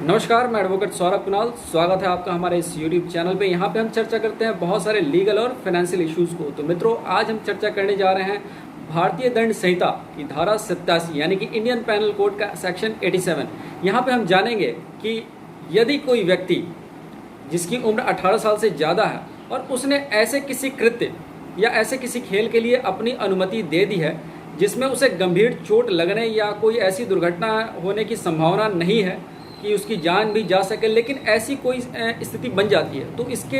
नमस्कार, मैं एडवोकेट सौरभ कुणाल। स्वागत है आपका हमारे इस यूट्यूब चैनल पे। यहाँ पे हम चर्चा करते हैं बहुत सारे लीगल और फाइनेंशियल इश्यूज़ को। तो मित्रों, आज हम चर्चा करने जा रहे हैं भारतीय दंड संहिता की धारा 87 यानी कि इंडियन पैनल कोड का सेक्शन 87। यहाँ पे हम जानेंगे कि यदि कोई व्यक्ति जिसकी उम्र 18 साल से ज़्यादा है और उसने ऐसे किसी कृत्य या ऐसे किसी खेल के लिए अपनी अनुमति दे दी है जिसमें उसे गंभीर चोट लगने या कोई ऐसी दुर्घटना होने की संभावना नहीं है कि उसकी जान भी जा सके, लेकिन ऐसी कोई स्थिति बन जाती है, तो इसके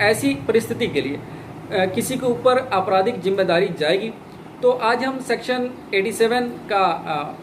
ऐसी परिस्थिति के लिए किसी के ऊपर आपराधिक जिम्मेदारी जाएगी। तो आज हम सेक्शन 87 का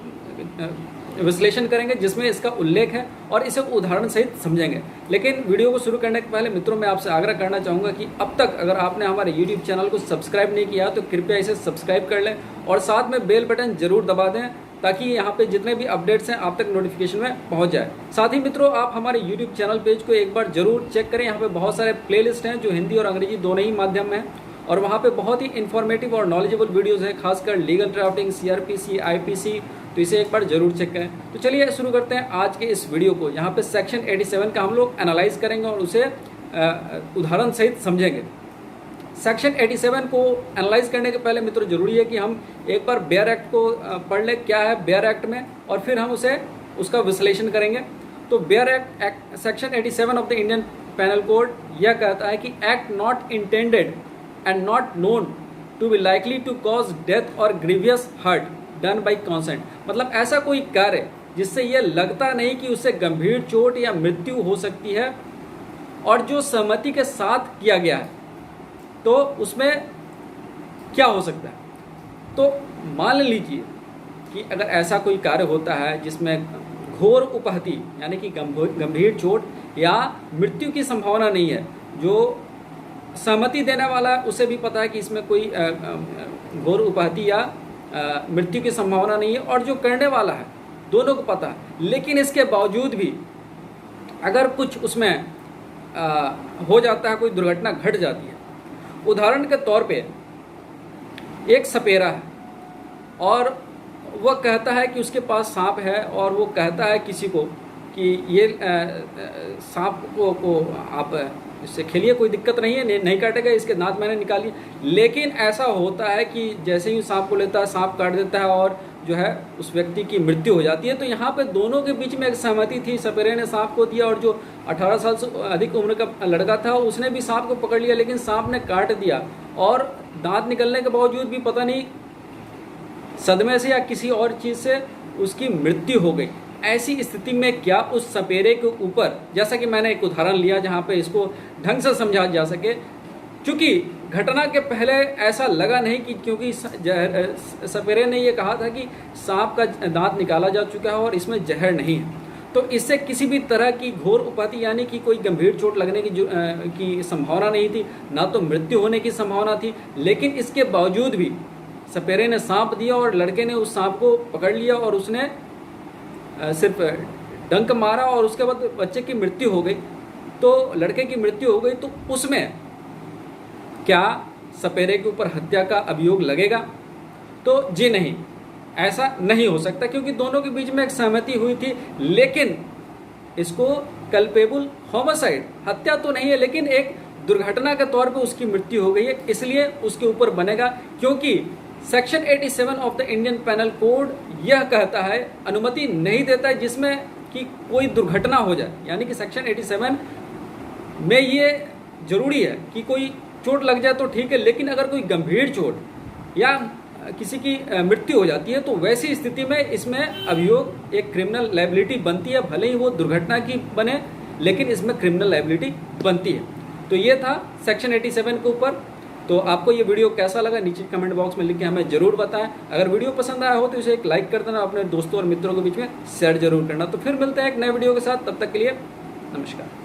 विश्लेषण करेंगे जिसमें इसका उल्लेख है और इसे उदाहरण सहित समझेंगे। लेकिन वीडियो को शुरू करने के पहले मित्रों, मैं आपसे आग्रह करना चाहूँगा कि अब तक अगर आपने हमारे यूट्यूब चैनल को सब्सक्राइब नहीं किया तो कृपया इसे सब्सक्राइब कर लें और साथ में बेल बटन जरूर दबा दें ताकि यहाँ पे जितने भी अपडेट्स हैं आप तक नोटिफिकेशन में पहुँच जाए। साथ ही मित्रों, आप हमारे यूट्यूब चैनल पेज को एक बार जरूर चेक करें। यहाँ पे बहुत सारे प्लेलिस्ट हैं जो हिंदी और अंग्रेजी दोनों ही माध्यम में हैं और वहाँ पे बहुत ही इन्फॉर्मेटिव और नॉलेजेबल वीडियोज़ हैं, खासकर लीगल ड्राफ्टिंग, CRPC, IPC। तो इसे एक बार जरूर चेक करें। तो चलिए शुरू करते हैं आज के इस वीडियो को। यहाँ पे सेक्शन 87 का हम लोग एनालाइज करेंगे और उसे उदाहरण सहित समझेंगे। सेक्शन 87 को एनालाइज करने के पहले मित्रों जरूरी है कि हम एक बार बेयर एक्ट को पढ़ लें, क्या है बेयर एक्ट में, और फिर हम उसका विश्लेषण करेंगे। तो bare act section 87 of the Indian penal code यह कहता है कि act not intended and not known to be likely to cause death और grievous hurt done by consent. मतलब ऐसा कोई कार्य जिससे यह लगता नहीं कि उससे गंभीर चोट या मृत्यु हो सकती है और जो सहमति के साथ किया गया है, तो उसमें क्या हो सकता है। तो मान लीजिए कि अगर ऐसा कोई कार्य होता है जिसमें घोर उपहति यानी कि गंभीर चोट या मृत्यु की संभावना नहीं है, जो सहमति देने वाला है उसे भी पता है कि इसमें कोई घोर उपहति या मृत्यु की संभावना नहीं है, और जो करने वाला है दोनों को पता है, लेकिन इसके बावजूद भी अगर कुछ उसमें हो जाता है, कोई दुर्घटना घट जाती है। उदाहरण के तौर पे एक सपेरा है और वह कहता है कि उसके पास सांप है और वो कहता है किसी को कि ये सांप को आप इससे खेलिए, कोई दिक्कत नहीं है, नहीं काटेगा, इसके दांत मैंने निकालिए। लेकिन ऐसा होता है कि जैसे ही सांप को लेता है, सांप काट देता है और जो है उस व्यक्ति की मृत्यु हो जाती है। तो यहाँ पे दोनों के बीच में एक सहमति थी, सपेरे ने सांप को दिया और जो 18 साल से अधिक उम्र का लड़का था उसने भी सांप को पकड़ लिया, लेकिन सांप ने काट दिया और दांत निकलने के बावजूद भी पता नहीं सदमे से या किसी और चीज़ से उसकी मृत्यु हो गई। ऐसी स्थिति में क्या उस सपेरे के ऊपर, जैसा कि मैंने एक उदाहरण लिया जहाँ पे इसको ढंग से समझा जा सके, क्योंकि घटना के पहले ऐसा लगा नहीं कि क्योंकि सपेरे ने ये कहा था कि सांप का दांत निकाला जा चुका है और इसमें जहर नहीं है, तो इससे किसी भी तरह की घोर उपहति यानी कि कोई गंभीर चोट लगने की संभावना नहीं थी, ना तो मृत्यु होने की संभावना थी। लेकिन इसके बावजूद भी सपेरे ने सांप दिया और लड़के ने उस सांप को पकड़ लिया और उसने सिर्फ डंक मारा और उसके बाद बच्चे की मृत्यु हो गई, तो लड़के की मृत्यु हो गई। तो उसमें क्या सपेरे के ऊपर हत्या का अभियोग लगेगा? तो जी नहीं, ऐसा नहीं हो सकता, क्योंकि दोनों के बीच में एक सहमति हुई थी। लेकिन इसको कल्पेबल होमिसाइड, हत्या तो नहीं है लेकिन एक दुर्घटना के तौर पे उसकी मृत्यु हो गई है, इसलिए उसके ऊपर बनेगा। क्योंकि section 87 of the Indian penal code यह कहता है, अनुमति नहीं देता है जिसमें कि कोई दुर्घटना हो जाए। यानी कि सेक्शन 87 में ये जरूरी है कि कोई चोट लग जाए तो ठीक है, लेकिन अगर कोई गंभीर चोट या किसी की मृत्यु हो जाती है तो वैसी स्थिति में इसमें अभियोग एक क्रिमिनल लायबिलिटी बनती है, भले ही वो दुर्घटना की बने लेकिन इसमें क्रिमिनल लायबिलिटी बनती है। तो ये था सेक्शन 87 के ऊपर। तो आपको ये वीडियो कैसा लगा नीचे कमेंट बॉक्स में लिख के हमें जरूर बताएं। अगर वीडियो पसंद आया हो तो इसे एक लाइक कर देना, अपने दोस्तों और मित्रों के बीच में शेयर जरूर करना। तो फिर मिलते हैं एक नए वीडियो के साथ, तब तक के लिए नमस्कार।